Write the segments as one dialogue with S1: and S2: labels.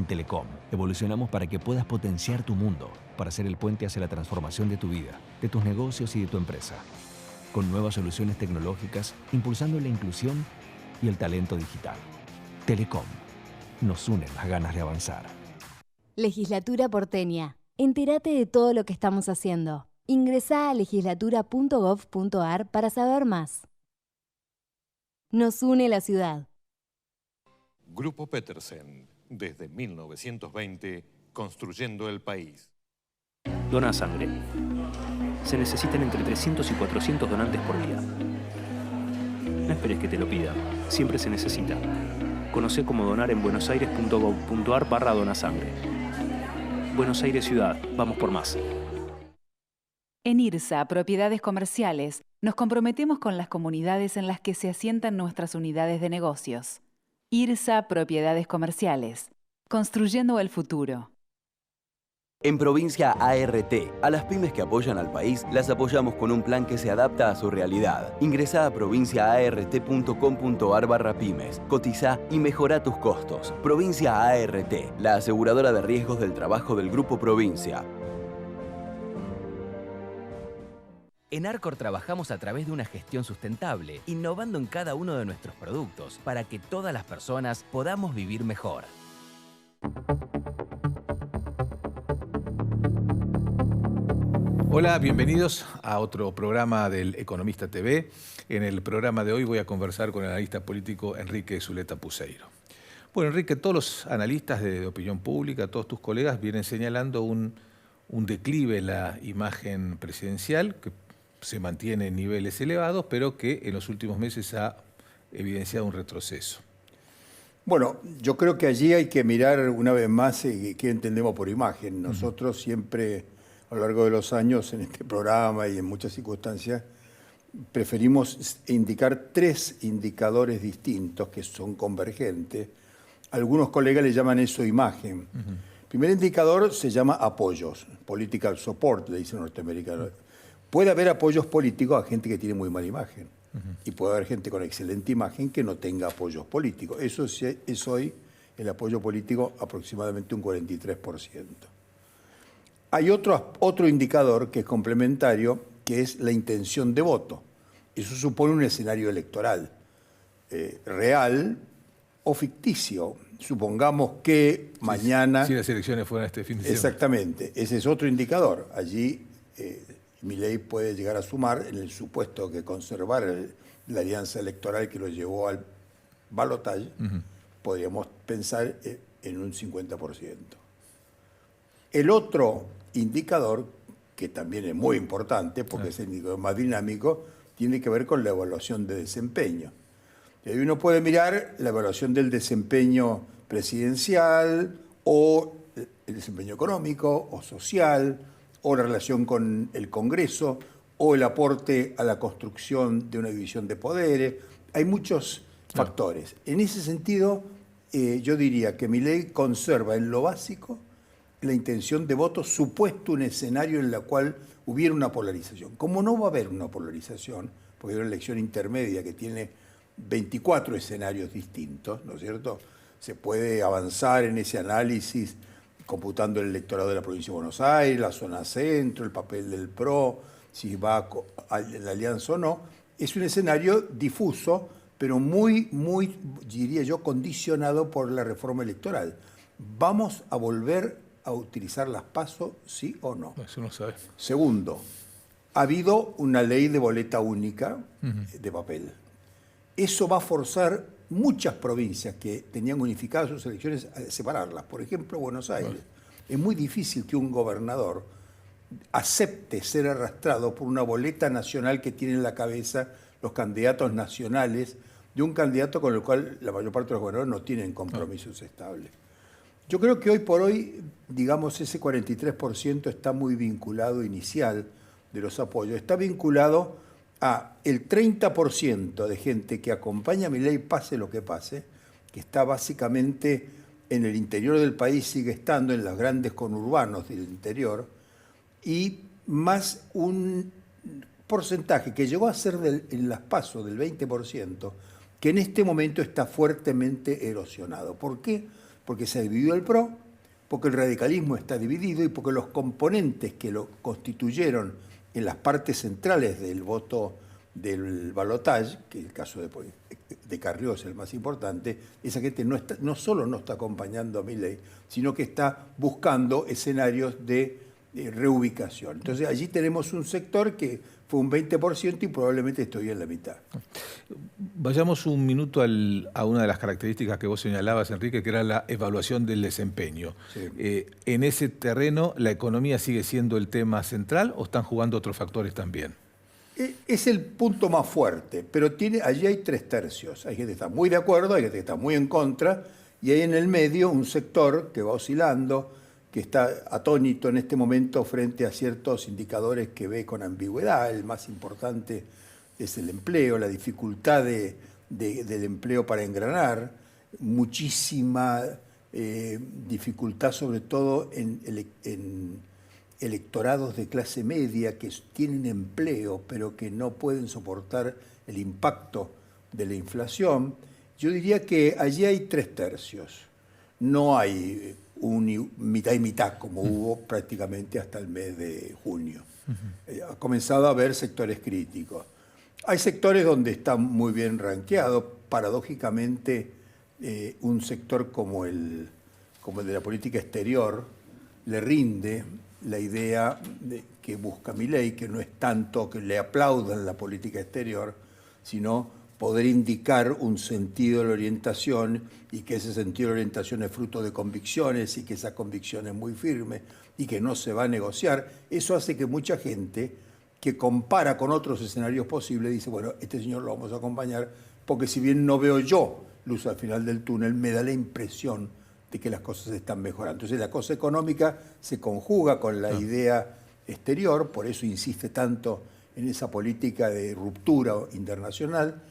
S1: En Telecom, evolucionamos para que puedas potenciar tu mundo, para ser el puente hacia la transformación de tu vida, de tus negocios y de tu empresa. Con nuevas soluciones tecnológicas, impulsando la inclusión y el talento digital. Telecom. Nos unen las ganas de avanzar.
S2: Legislatura porteña. Entérate de todo lo que estamos haciendo. Ingresá a legislatura.gov.ar para saber más. Nos une la ciudad.
S3: Grupo Petersen, desde 1920, construyendo el país.
S4: Dona sangre. Se necesitan entre 300 y 400 donantes por día. No esperes que te lo pidan, siempre se necesita. Conocé cómo donar en buenosaires.gov.ar/donasangre. Buenos Aires Ciudad, vamos por más.
S5: En IRSA, Propiedades Comerciales, nos comprometemos con las comunidades en las que se asientan nuestras unidades de negocios. IRSA, Propiedades Comerciales, construyendo el futuro.
S6: En Provincia ART, a las pymes que apoyan al país, las apoyamos con un plan que se adapta a su realidad. Ingresá a provinciaart.com.ar/pymes, cotizá y mejorá tus costos. Provincia ART, la aseguradora de riesgos del trabajo del Grupo Provincia.
S7: En Arcor trabajamos a través de una gestión sustentable, innovando en cada uno de nuestros productos para que todas las personas podamos vivir mejor.
S8: Hola, bienvenidos a otro programa del Economista TV. En el programa de hoy voy a conversar con el analista político Enrique Zuleta Puseiro. Bueno, Enrique, todos los analistas de opinión pública, todos tus colegas vienen señalando un declive en la imagen presidencial que se mantiene en niveles elevados, pero que en los últimos meses ha evidenciado un retroceso.
S9: Bueno, yo creo que allí hay que mirar una vez más qué entendemos por imagen. Nosotros siempre, a lo largo de los años, en este programa y en muchas circunstancias, preferimos indicar 3 indicadores distintos que son convergentes. Algunos colegas le llaman eso imagen. El primer indicador se llama apoyos, political support, le dicen norteamericanos. Puede haber apoyos políticos a gente que tiene muy mala imagen. Y puede haber gente con excelente imagen que no tenga apoyos políticos. Eso es hoy el apoyo político aproximadamente un 43%. Hay otro indicador que es complementario, que es la intención de voto. Eso supone un escenario electoral real o ficticio. Supongamos que mañana...
S8: Si las elecciones fueran este fin de semana.
S9: Exactamente. Ese es otro indicador. Allí Milei puede llegar a sumar en el supuesto que conservar la alianza electoral que lo llevó al balotaje, podríamos pensar en un 50%. El otro indicador, que también es muy importante, porque es el indicador más dinámico, tiene que ver con la evaluación de desempeño. Y ahí uno puede mirar la evaluación del desempeño presidencial, o el desempeño económico, o social, o la relación con el Congreso, o el aporte a la construcción de una división de poderes. Hay muchos factores. En ese sentido, yo diría que Milei conserva en lo básico la intención de voto, supuesto un escenario en el cual hubiera una polarización. Como no va a haber una polarización, porque hay una elección intermedia que tiene 24 escenarios distintos, ¿no es cierto? Se puede avanzar en ese análisis computando el electorado de la provincia de Buenos Aires, la zona centro, el papel del PRO, si va a la alianza o no. Es un escenario difuso, pero muy, diría yo, condicionado por la reforma electoral. ¿Vamos a volver a utilizar las PASO, sí o no?
S8: Eso no sabe.
S9: Segundo, ha habido una ley de boleta única de papel. Eso va a forzar muchas provincias que tenían unificadas sus elecciones a separarlas. Por ejemplo, Buenos Aires. Es muy difícil que un gobernador acepte ser arrastrado por una boleta nacional que tiene en la cabeza los candidatos nacionales de un candidato con el cual la mayor parte de los gobernadores no tienen compromisos estables. Yo creo que hoy por hoy, digamos, ese 43% está muy vinculado inicial de los apoyos. Está vinculado a el 30% de gente que acompaña a Milei pase lo que pase, que está básicamente en el interior del país, sigue estando en los grandes conurbanos del interior, y más un porcentaje que llegó a ser en las PASO del 20%, que en este momento está fuertemente erosionado. ¿Por qué? porque se ha dividido el PRO, porque el radicalismo está dividido y porque los componentes que lo constituyeron en las partes centrales del voto del balotaje, que el caso de Carrió es el más importante, esa gente no solo no está acompañando a Milei, sino que está buscando escenarios de reubicación. Entonces allí tenemos un sector que fue un 20% y probablemente estoy en la mitad.
S8: Vayamos un minuto a una de las características que vos señalabas, Enrique, que era la evaluación del desempeño. Sí. ¿En ese terreno la economía sigue siendo el tema central o están jugando otros factores también?
S9: Es el punto más fuerte, pero allí hay 3 tercios. Hay gente que está muy de acuerdo, hay gente que está muy en contra, y hay en el medio un sector que va oscilando, que está atónito en este momento frente a ciertos indicadores que ve con ambigüedad. El más importante es el empleo, la dificultad del empleo para engranar, muchísima dificultad sobre todo en electorados de clase media que tienen empleo pero que no pueden soportar el impacto de la inflación. Yo diría que allí hay 3 tercios. No hay mitad y mitad como hubo prácticamente hasta el mes de junio. Ha comenzado a haber sectores críticos. Hay sectores donde está muy bien rankeado. Paradójicamente, un sector como el de la política exterior le rinde la idea que busca Milei, que no es tanto que le aplaudan la política exterior, sino poder indicar un sentido de la orientación y que ese sentido de orientación es fruto de convicciones y que esa convicción es muy firme y que no se va a negociar. Eso hace que mucha gente que compara con otros escenarios posibles dice, bueno, este señor lo vamos a acompañar porque si bien no veo yo luz al final del túnel, me da la impresión de que las cosas están mejorando. Entonces la cosa económica se conjuga con la idea exterior, por eso insiste tanto en esa política de ruptura internacional,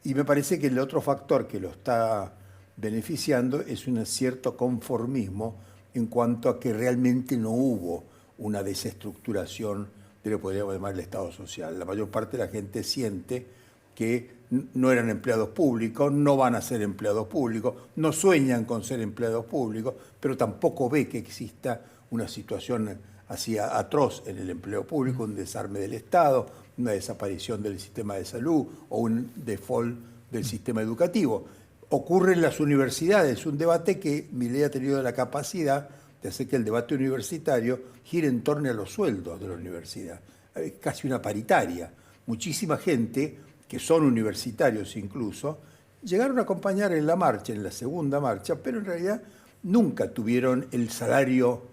S9: y me parece que el otro factor que lo está beneficiando es un cierto conformismo en cuanto a que realmente no hubo una desestructuración de lo que podríamos llamar el Estado social. La mayor parte de la gente siente que no eran empleados públicos, no van a ser empleados públicos, no sueñan con ser empleados públicos, pero tampoco ve que exista una situación así atroz en el empleo público, un desarme del Estado, una desaparición del sistema de salud o un default del sistema educativo. Ocurre en las universidades, un debate que Milei ha tenido la capacidad de hacer que el debate universitario gire en torno a los sueldos de la universidad. Es casi una paritaria. Muchísima gente, que son universitarios incluso, llegaron a acompañar en la marcha, en la segunda marcha, pero en realidad nunca tuvieron el salario,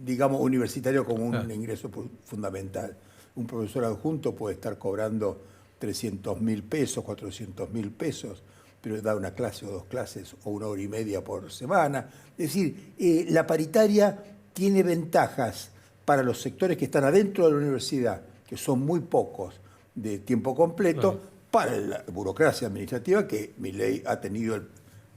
S9: digamos, universitario como un ingreso fundamental. Un profesor adjunto puede estar cobrando 300.000 pesos, 400.000 pesos, pero da una clase o 2 clases o 1 hora y media por semana. Es decir, la paritaria tiene ventajas para los sectores que están adentro de la universidad, que son muy pocos de tiempo completo, para la burocracia administrativa que Milei ha tenido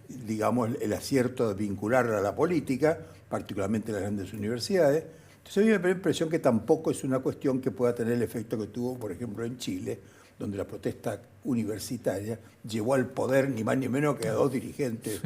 S9: el acierto de vincularla a la política, particularmente en las grandes universidades. Entonces a mí me da la impresión que tampoco es una cuestión que pueda tener el efecto que tuvo, por ejemplo, en Chile, donde la protesta universitaria llevó al poder ni más ni menos que a 2 dirigentes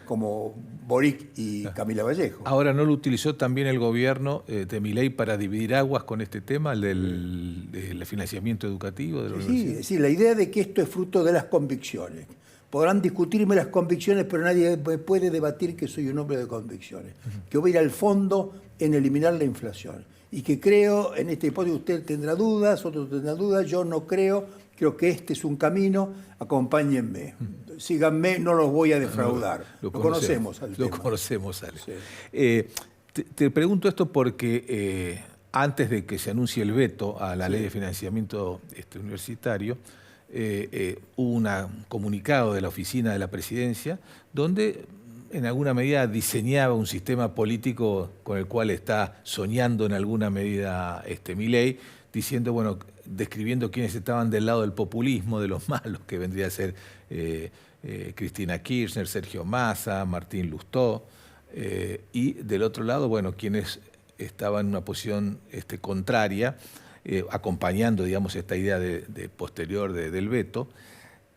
S9: como Boric y Camila Vallejo.
S8: Ahora, ¿no lo utilizó también el gobierno de Milei para dividir aguas con este tema, del financiamiento educativo de la universidad?
S9: Es decir, la idea de que esto es fruto de las convicciones. Podrán discutirme las convicciones, pero nadie puede debatir que soy un hombre de convicciones. Que voy a ir al fondo en eliminar la inflación. Y que creo, en esta hipótesis usted tendrá dudas, otro tendrá dudas, yo no creo que este es un camino, acompáñenme, síganme, no los voy a defraudar. Lo conocemos al tema.
S8: Lo conocemos, Ale. Sí. Te pregunto esto porque antes de que se anuncie el veto a la ley de financiamiento universitario, hubo un comunicado de la oficina de la presidencia donde en alguna medida diseñaba un sistema político con el cual está soñando en alguna medida Milei, diciendo, bueno, describiendo quiénes estaban del lado del populismo, de los malos, que vendría a ser Cristina Kirchner, Sergio Massa, Martín Lustó, y del otro lado, bueno, quienes estaban en una posición acompañando, digamos, esta idea posterior del veto.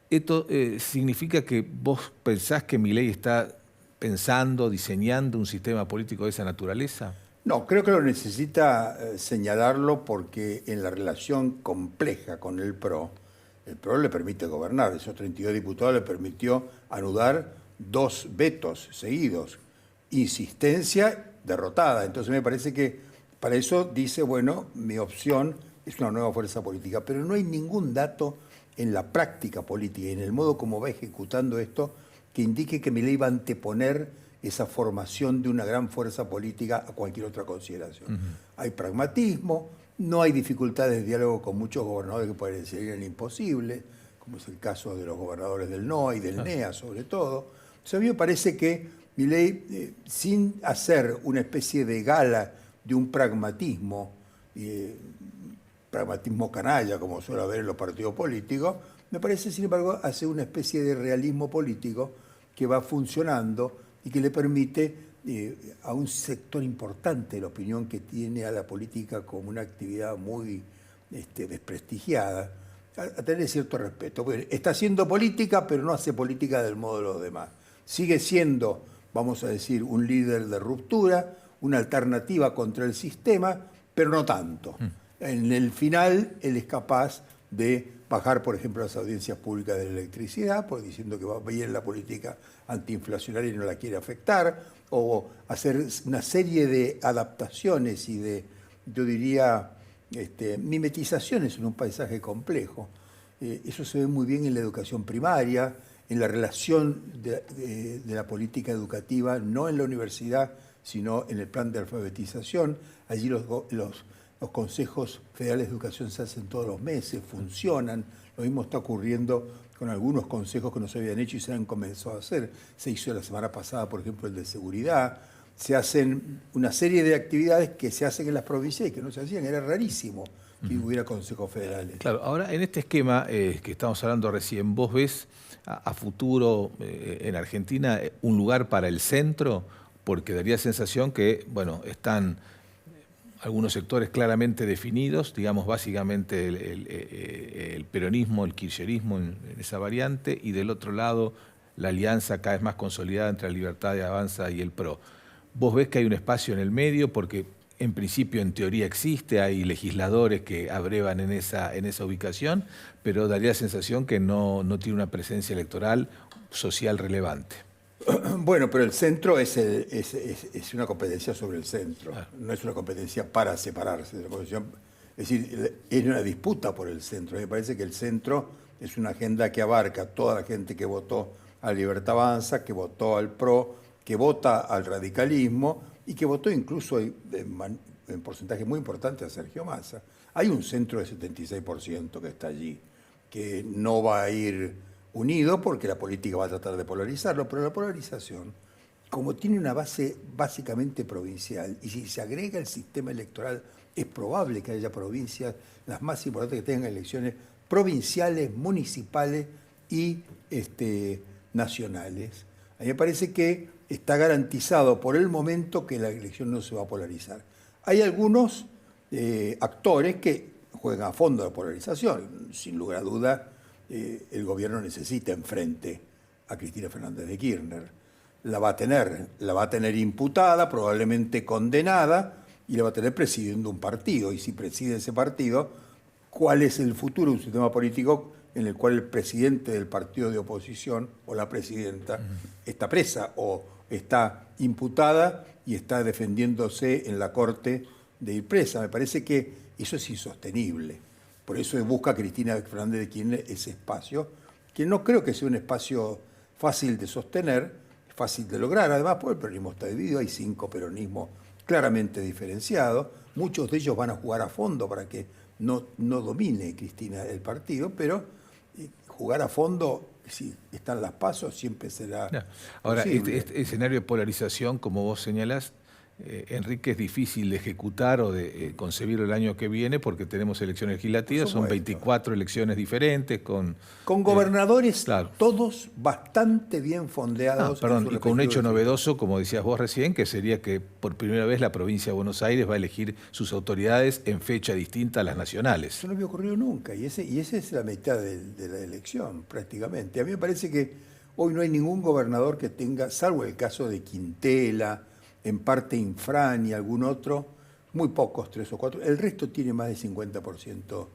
S8: ¿Esto significa que vos pensás que Milei está pensando, diseñando un sistema político de esa naturaleza?
S9: No, creo que lo necesita señalarlo porque en la relación compleja con el PRO le permite gobernar. Esos 32 diputados le permitió anudar 2 vetos seguidos. Insistencia derrotada. Entonces me parece que para eso dice, bueno, mi opción es una nueva fuerza política. Pero no hay ningún dato en la práctica política y en el modo como va ejecutando esto que indique que Milei va a anteponer esa formación de una gran fuerza política a cualquier otra consideración. Hay pragmatismo, no hay dificultades de diálogo con muchos gobernadores que parecerían imposibles, como es el caso de los gobernadores del NOA y del NEA sobre todo. O sea, a mí me parece que Milei, sin hacer una especie de gala de un pragmatismo canalla, como suele haber en los partidos políticos, me parece, sin embargo, hace una especie de realismo político que va funcionando y que le permite a un sector importante de la opinión que tiene a la política como una actividad muy desprestigiada, a tener cierto respeto. Bueno, está haciendo política, pero no hace política del modo de los demás. Sigue siendo, vamos a decir, un líder de ruptura, una alternativa contra el sistema, pero no tanto. En el final, él es capaz de bajar, por ejemplo, las audiencias públicas de la electricidad, diciendo que va bien la política antiinflacionaria y no la quiere afectar, o hacer una serie de adaptaciones y de, yo diría, mimetizaciones en un paisaje complejo. Eso se ve muy bien en la educación primaria, en la relación de la política educativa, no en la universidad, sino en el plan de alfabetización. Allí los consejos federales de educación se hacen todos los meses, funcionan. Lo mismo está ocurriendo con algunos consejos que no se habían hecho y se han comenzado a hacer. Se hizo la semana pasada, por ejemplo, el de seguridad. Se hacen una serie de actividades que se hacen en las provincias y que no se hacían. Era rarísimo que hubiera consejos federales.
S8: Claro, ahora en este esquema que estamos hablando recién, ¿vos ves a futuro en Argentina un lugar para el centro? Porque daría sensación que, bueno, están algunos sectores claramente definidos, digamos básicamente el peronismo, el kirchnerismo en esa variante, y del otro lado la alianza cada vez más consolidada entre la Libertad de Avanza y el PRO. ¿Vos ves que hay un espacio en el medio? Porque en principio, en teoría existe, hay legisladores que abrevan en esa ubicación, pero daría la sensación que no tiene una presencia electoral social relevante.
S9: Bueno, pero el centro es una competencia sobre el centro, no es una competencia para separarse. Es decir, es una disputa por el centro. Me parece que el centro es una agenda que abarca a toda la gente que votó a Libertad Avanza, que votó al PRO, que vota al radicalismo y que votó incluso en porcentaje muy importante a Sergio Massa. Hay un centro de 76% que está allí, que no va a ir unido porque la política va a tratar de polarizarlo, pero la polarización, como tiene una base básicamente provincial, y si se agrega el sistema electoral, es probable que haya provincias, las más importantes, que tengan elecciones provinciales, municipales y nacionales. A mí me parece que está garantizado por el momento que la elección no se va a polarizar. Hay algunos actores que juegan a fondo la polarización, sin lugar a duda. El gobierno necesita enfrente a Cristina Fernández de Kirchner. La va a tener imputada, probablemente condenada, y la va a tener presidiendo un partido. Y si preside ese partido, ¿cuál es el futuro de un sistema político en el cual el presidente del partido de oposición o la presidenta está presa o está imputada y está defendiéndose en la corte de ir presa? Me parece que eso es insostenible. Por eso busca Cristina Fernández de Kirchner ese espacio, que no creo que sea un espacio fácil de sostener, fácil de lograr. Además, porque el peronismo está dividido, hay 5 peronismos claramente diferenciados. Muchos de ellos van a jugar a fondo para que no domine Cristina el partido, pero jugar a fondo, si están las PASO, siempre será
S8: Ahora,
S9: posible.
S8: este escenario de polarización, como vos señalás, Enrique, es difícil de ejecutar o de concebir el año que viene porque tenemos elecciones legislativas, son 24 elecciones diferentes con
S9: gobernadores
S8: claro.
S9: todos bastante bien fondeados.
S8: Y con un hecho novedoso, como decías vos recién, que sería que por primera vez la provincia de Buenos Aires va a elegir sus autoridades en fecha distinta a las nacionales.
S9: Eso no había ocurrido nunca y esa es la mitad de la elección prácticamente. A mí me parece que hoy no hay ningún gobernador que tenga, salvo el caso de Quintela, en parte Infran y algún otro, muy pocos, 3 o 4, el resto tiene más del 50%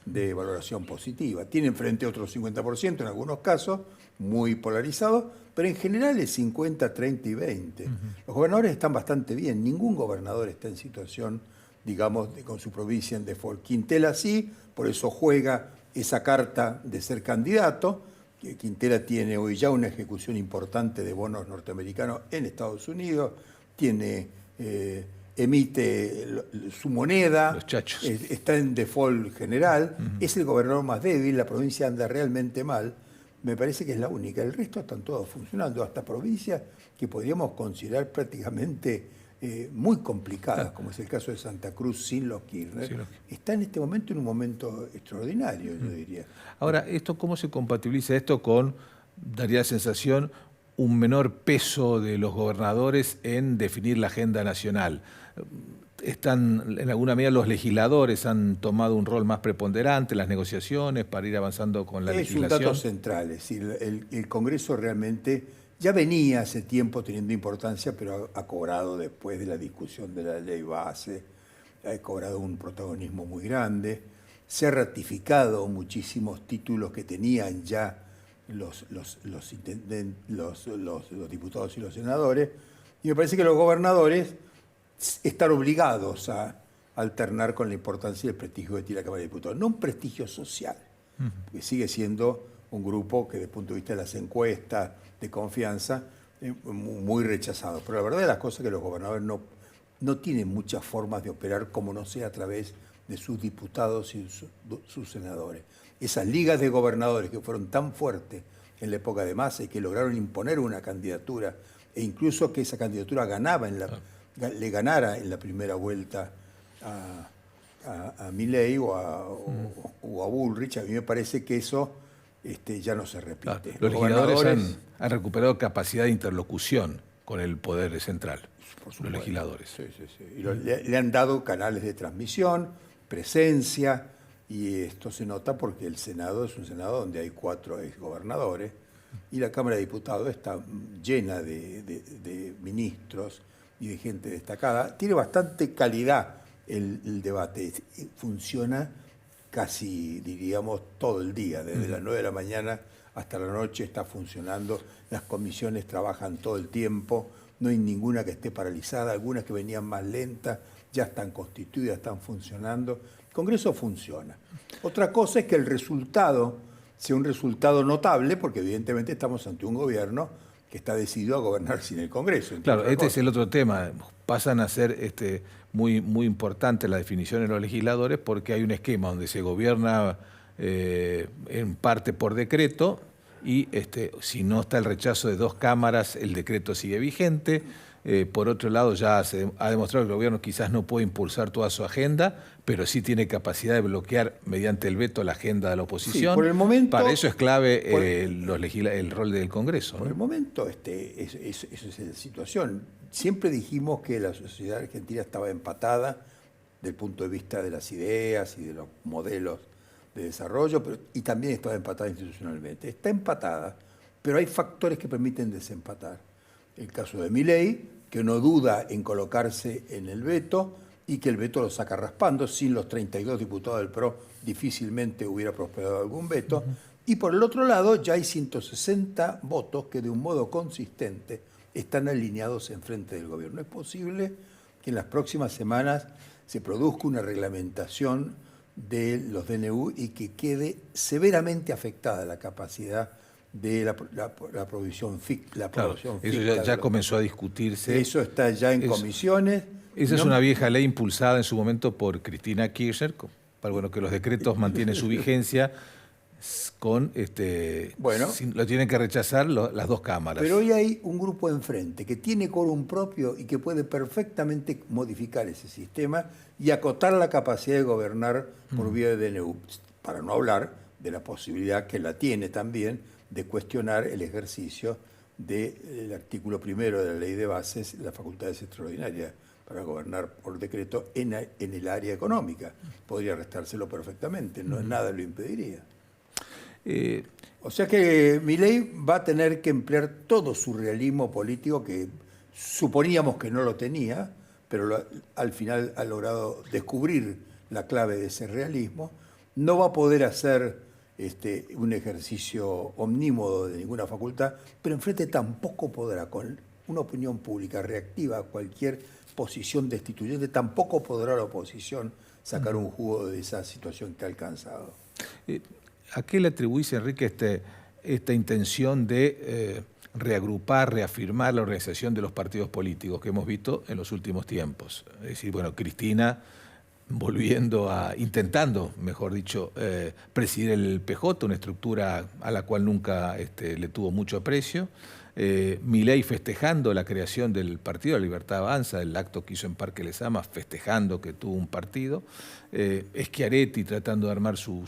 S9: de valoración positiva. Tienen frente a otro 50% en algunos casos, muy polarizados, pero en general es 50, 30 y 20. Los gobernadores están bastante bien, ningún gobernador está en situación, digamos, con su provincia en default. Quintela sí, por eso juega esa carta de ser candidato. Quintela tiene hoy ya una ejecución importante de bonos norteamericanos en Estados Unidos, emite su moneda,
S8: los chachos.
S9: Está en default general, es el gobernador más débil, la provincia anda realmente mal, me parece que es la única, el resto están todos funcionando, hasta provincias que podríamos considerar prácticamente muy complicadas, como es el caso de Santa Cruz sin los Kirchner, está en este momento en un momento extraordinario, yo diría.
S8: Ahora, ¿cómo se compatibiliza esto con, daría la sensación, un menor peso de los gobernadores en definir la agenda nacional? En alguna medida los legisladores han tomado un rol más preponderante en las negociaciones para ir avanzando con la legislación.
S9: Es un dato central, es decir, el Congreso realmente ya venía hace tiempo teniendo importancia, pero ha cobrado después de la discusión de la ley base, ha cobrado un protagonismo muy grande, se ha ratificado muchísimos títulos que tenían ya los diputados y los senadores, y me parece que los gobernadores están obligados a alternar con la importancia y el prestigio que tiene la Cámara de Diputados. No un prestigio social, porque sigue siendo un grupo que desde el punto de vista de las encuestas de confianza muy rechazado. Pero la verdad de las cosas es que los gobernadores no tienen muchas formas de operar como no sea a través de sus diputados y sus senadores. Esas ligas de gobernadores que fueron tan fuertes en la época de Massa y que lograron imponer una candidatura e incluso que esa candidatura le ganara en la primera vuelta a Milei o a Bullrich, a mí me parece que eso ya no se repite.
S8: Los legisladores han recuperado capacidad de interlocución con el poder central, por supuesto, los legisladores.
S9: Sí. Y le han dado canales de transmisión, presencia, y esto se nota porque el Senado es un Senado donde hay 4 exgobernadores y la Cámara de Diputados está llena de ministros y de gente destacada. Tiene bastante calidad el debate, funciona casi, diríamos, todo el día, desde las 9 de la mañana hasta la noche está funcionando, las comisiones trabajan todo el tiempo, no hay ninguna que esté paralizada, algunas que venían más lentas ya están constituidas, están funcionando. El Congreso funciona. Otra cosa es que el resultado sea un resultado notable, porque evidentemente estamos ante un gobierno que está decidido a gobernar sin el Congreso.
S8: Claro, es el otro tema. Pasan a ser muy, muy importante la definición de los legisladores porque hay un esquema donde se gobierna en parte por decreto y si no está el rechazo de 2 cámaras, el decreto sigue vigente. Por otro lado, ya se ha demostrado que el gobierno quizás no puede impulsar toda su agenda, pero sí tiene capacidad de bloquear mediante el veto la agenda de la oposición.
S9: Sí, por el momento,
S8: para eso es clave el rol del Congreso.
S9: Por el momento, esa es la situación. Siempre dijimos que la sociedad argentina estaba empatada desde el punto de vista de las ideas y de los modelos de desarrollo, y también estaba empatada institucionalmente. Está empatada, pero hay factores que permiten desempatar. El caso de Milei, que no duda en colocarse en el veto y que el veto lo saca raspando. Sin los 32 diputados del PRO difícilmente hubiera prosperado algún veto. Y por el otro lado ya hay 160 votos que de un modo consistente están alineados en frente del gobierno. Es posible que en las próximas semanas se produzca una reglamentación de los DNU y que quede severamente afectada la capacidad de la provisión fiscal.
S8: Claro, eso ya comenzó a discutirse.
S9: Eso está ya en comisiones.
S8: Esa es una vieja ley impulsada en su momento por Cristina Kirchner, para que los decretos mantienen su vigencia. con lo tienen que rechazar las dos cámaras.
S9: Pero hoy hay un grupo enfrente que tiene quórum propio y que puede perfectamente modificar ese sistema y acotar la capacidad de gobernar por vía de DNU, para no hablar de la posibilidad que la tiene también de cuestionar el ejercicio del artículo 1 de la Ley de Bases, las facultades extraordinarias para gobernar por decreto en el área económica. Podría restárselo perfectamente, nada lo impediría. O sea que Milei va a tener que emplear todo su realismo político, que suponíamos que no lo tenía, pero al final ha logrado descubrir la clave de ese realismo. No va a poder hacer un ejercicio omnímodo de ninguna facultad, pero enfrente tampoco podrá, con una opinión pública reactiva a cualquier posición destituyente, tampoco podrá la oposición sacar un jugo de esa situación que ha alcanzado.
S8: ¿A qué le atribuís, Enrique, esta intención de reagrupar, reafirmar la organización de los partidos políticos que hemos visto en los últimos tiempos? Es decir, bueno, Cristina intentando, mejor dicho, presidir el PJ, una estructura a la cual nunca le tuvo mucho aprecio. Milei festejando la creación del Partido de la Libertad Avanza, el acto que hizo en Parque Lezama, festejando que tuvo un partido. Schiaretti tratando de armar su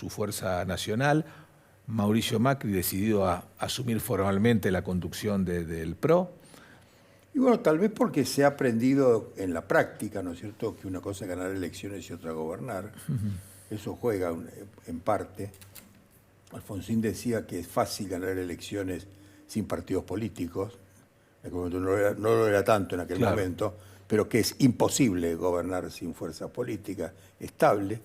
S8: fuerza nacional. Mauricio Macri decidido a asumir formalmente la conducción del PRO.
S9: Y bueno, tal vez porque se ha aprendido en la práctica, ¿no es cierto?, que una cosa es ganar elecciones y otra gobernar. Eso juega en parte. Alfonsín decía que es fácil ganar elecciones sin partidos políticos. En aquel momento no lo era tanto en aquel momento, pero que es imposible gobernar sin fuerza política estable.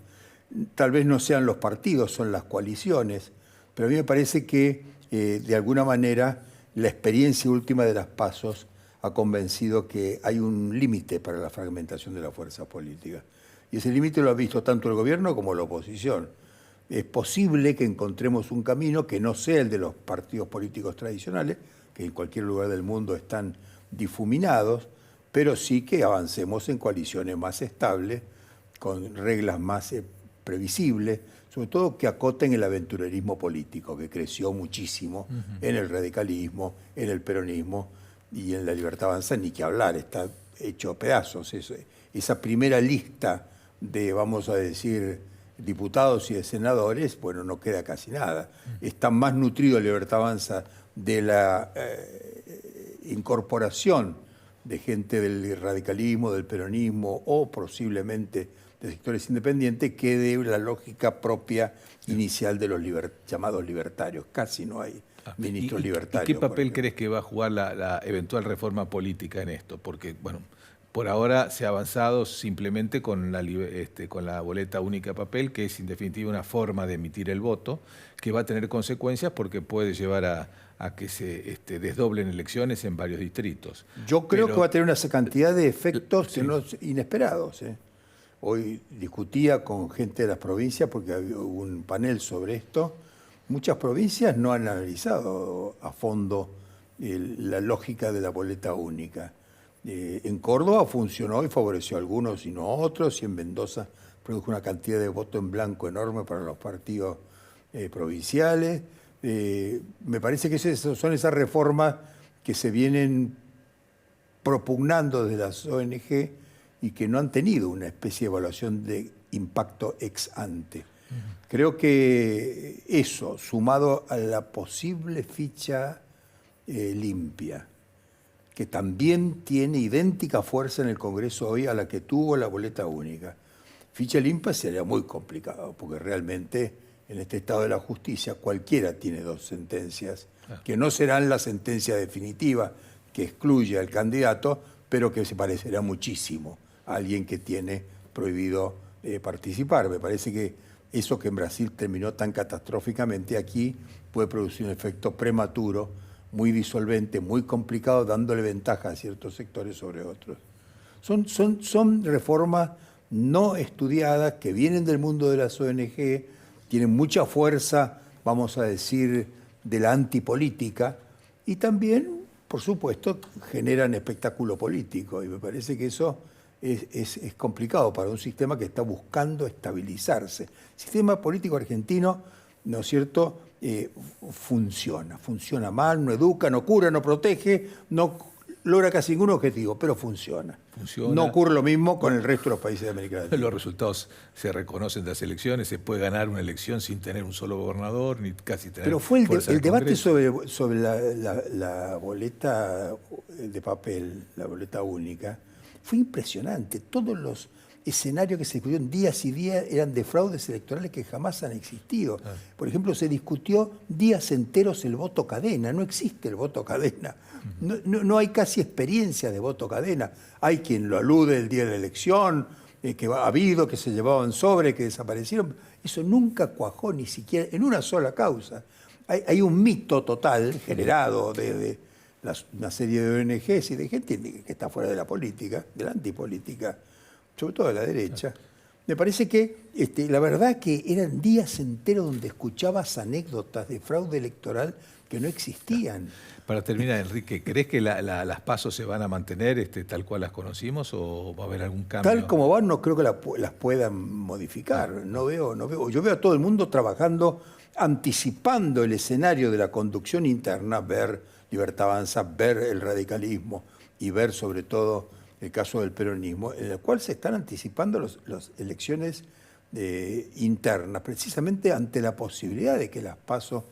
S9: Tal vez no sean los partidos, son las coaliciones, pero a mí me parece que de alguna manera la experiencia última de las PASOs ha convencido que hay un límite para la fragmentación de la fuerza política. Y ese límite lo ha visto tanto el gobierno como la oposición. Es posible que encontremos un camino que no sea el de los partidos políticos tradicionales, que en cualquier lugar del mundo están difuminados, pero sí que avancemos en coaliciones más estables, con reglas más previsibles, sobre todo que acoten el aventurerismo político, que creció muchísimo en el radicalismo, en el peronismo y en la Libertad Avanza, ni que hablar, está hecho a pedazos. Esa primera lista de, vamos a decir, diputados y de senadores, bueno, no queda casi nada. Está más nutrido la Libertad Avanza de la incorporación de gente del radicalismo, del peronismo o posiblemente de sectores independientes que de la lógica propia inicial de los llamados libertarios. Casi no hay ministros libertarios.
S8: ¿Y qué papel crees que va a jugar la eventual reforma política en esto? Porque, bueno, por ahora se ha avanzado simplemente con la boleta única de papel, que es en definitiva una forma de emitir el voto, que va a tener consecuencias porque puede llevar a que se desdoblen elecciones en varios distritos.
S9: Yo creo que va a tener una cantidad de efectos inesperados. Hoy discutía con gente de las provincias, porque había un panel sobre esto. Muchas provincias no han analizado a fondo la lógica de la boleta única. En Córdoba funcionó y favoreció a algunos y no a otros, y en Mendoza produjo una cantidad de voto en blanco enorme para los partidos provinciales. Me parece que son esas reformas que se vienen propugnando desde las ONG y que no han tenido una especie de evaluación de impacto ex ante. Creo que eso, sumado a la posible ficha limpia, que también tiene idéntica fuerza en el Congreso hoy a la que tuvo la boleta única. Ficha limpia sería muy complicado, porque realmente en este estado de la justicia cualquiera tiene dos sentencias, que no serán la sentencia definitiva que excluye al candidato, pero que se parecerá muchísimo a alguien que tiene prohibido participar. Me parece que eso que en Brasil terminó tan catastróficamente, aquí puede producir un efecto prematuro, muy disolvente, muy complicado, dándole ventaja a ciertos sectores sobre otros. Son reformas no estudiadas, que vienen del mundo de las ONG, tienen mucha fuerza, vamos a decir, de la antipolítica, y también, por supuesto, generan espectáculo político, y me parece que eso es complicado para un sistema que está buscando estabilizarse. El sistema político argentino ¿no es cierto?, funciona mal, no educa, no cura, no protege, no logra casi ningún objetivo, pero funciona. No ocurre lo mismo con el resto de los países de América Latina.
S8: Los resultados se reconocen de las elecciones, se puede ganar una elección sin tener un solo gobernador, ni casi tener.
S9: Pero fue el debate
S8: Congreso.
S9: sobre la boleta de papel, la boleta única, fue impresionante. Todos los escenarios que se discutieron días y días eran de fraudes electorales que jamás han existido. Por ejemplo, se discutió días enteros el voto cadena. No existe el voto cadena. No hay casi experiencia de voto cadena. Hay quien lo alude el día de la elección, que ha habido, que se llevaban sobre, que desaparecieron. Eso nunca cuajó ni siquiera en una sola causa. Hay un mito total generado de una serie de ONGs y de gente que está fuera de la política, de la antipolítica, sobre todo de la derecha. Me parece que la verdad que eran días enteros donde escuchabas anécdotas de fraude electoral que no existían.
S8: Para terminar, Enrique, ¿crees que las PASO se van a mantener tal cual las conocimos o va a haber algún cambio?
S9: Tal como van, no creo que las puedan modificar. No veo. Yo veo a todo el mundo trabajando, anticipando el escenario de la conducción interna, ver Libertad Avanza, ver el radicalismo y ver sobre todo el caso del peronismo, en el cual se están anticipando las elecciones internas, precisamente ante la posibilidad de que las PASO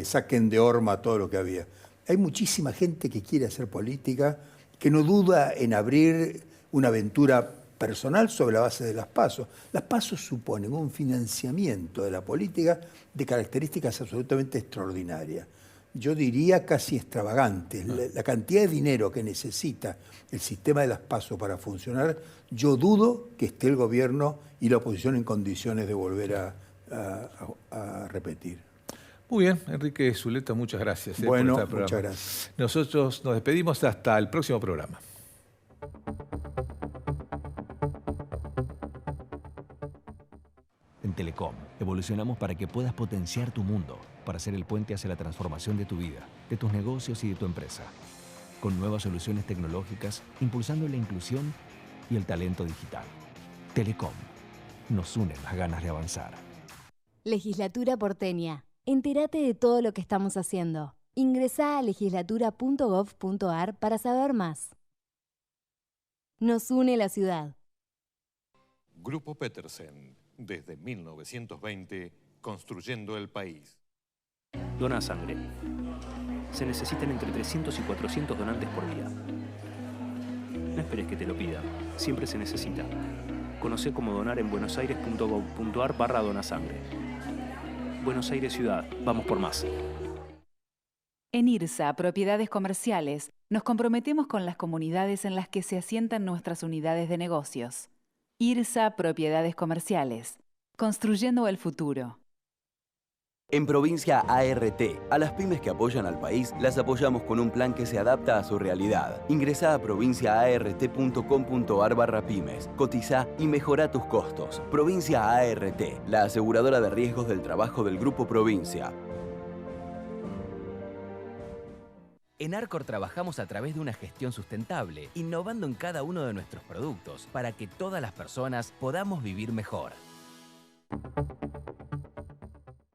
S9: saquen de horma todo lo que había. Hay muchísima gente que quiere hacer política, que no duda en abrir una aventura personal sobre la base de las PASO. Las PASO suponen un financiamiento de la política de características absolutamente extraordinarias. Yo diría casi extravagantes. La cantidad de dinero que necesita el sistema de las PASO para funcionar, yo dudo que esté el gobierno y la oposición en condiciones de volver a repetir.
S8: Muy bien, Enrique Zuleta, muchas gracias.
S9: Bueno,
S8: por este programa.
S9: muchas gracias.
S8: Nosotros nos despedimos hasta el próximo programa.
S1: En Telecom, evolucionamos para que puedas potenciar tu mundo, para ser el puente hacia la transformación de tu vida, de tus negocios y de tu empresa. Con nuevas soluciones tecnológicas, impulsando la inclusión y el talento digital. Telecom, nos unen las ganas de avanzar.
S2: Legislatura porteña. Entérate de todo lo que estamos haciendo. Ingresá a legislatura.gov.ar para saber más. Nos une la ciudad.
S3: Grupo Petersen, desde 1920, construyendo el país.
S4: Dona sangre. Se necesitan entre 300 y 400 donantes por día. No esperes que te lo pidan. Siempre se necesita. Conocé cómo donar en buenosaires.gov.ar/donasangre. Buenos Aires Ciudad. Vamos por más.
S5: En IRSA, Propiedades Comerciales, nos comprometemos con las comunidades en las que se asientan nuestras unidades de negocios. IRSA Propiedades Comerciales. Construyendo el futuro.
S6: En Provincia ART, a las pymes que apoyan al país, las apoyamos con un plan que se adapta a su realidad. Ingresá a provinciaart.com.ar/pymes, cotizá y mejorá tus costos. Provincia ART, la aseguradora de riesgos del trabajo del Grupo Provincia.
S7: En Arcor trabajamos a través de una gestión sustentable, innovando en cada uno de nuestros productos para que todas las personas podamos vivir mejor.